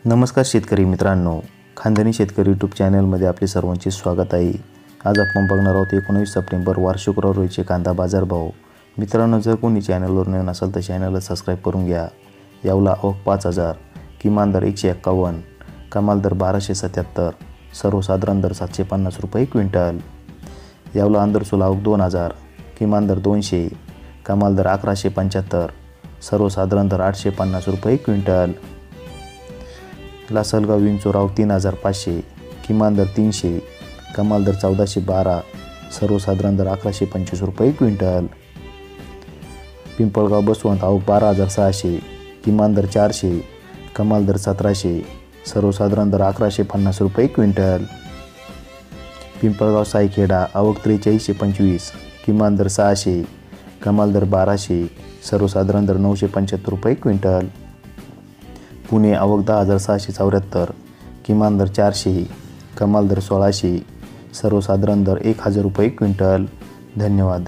नमस्कार शेतकरी मित्रांनो, खानदानी शेतकरी यूट्यूब चॅनलमध्ये आपले सर्वांचे स्वागत आहे। आज आपण बघणार आहोत 19 सप्टेंबर वार शुक्रवार रोजीचे कांदा बाजारभाव। मित्रांनो, जर कोणी चॅनलवर नवीन असाल तर चॅनलला सबस्क्राईब करून घ्या। यावला आवक 5000, किमान दर 151, कमाल दर 1277, सर्वसाधारण दर 750 रुपये क्विंटल। यावला अंदरसूल आवक 2000, किमान दर 200, कमाल दर 1175, सर्वसाधारण दर 850 रुपये क्विंटल। लासलगाव विंचूर आवक 3500, किमान दर 300, कमाल दर 1412, सर्वसाधारण दर 1125 रुपये क्विंटल। पिंपळगाव बसवंत आवक 12600, किमान दर 400, कमाल दर 1700, सर्वसाधारण दर 1150 रुपये क्विंटल। पिंपळगाव सायखेडा आवक 4325, किमान दर 600, कमाल दर 1200, सर्वसाधारण दर 975 रुपये क्विंटल। पुणे आवक 10674, किमान दर 400, कमाल दर 1600, सर्वसाधारण दर 1000 रुपये क्विंटल। धन्यवाद।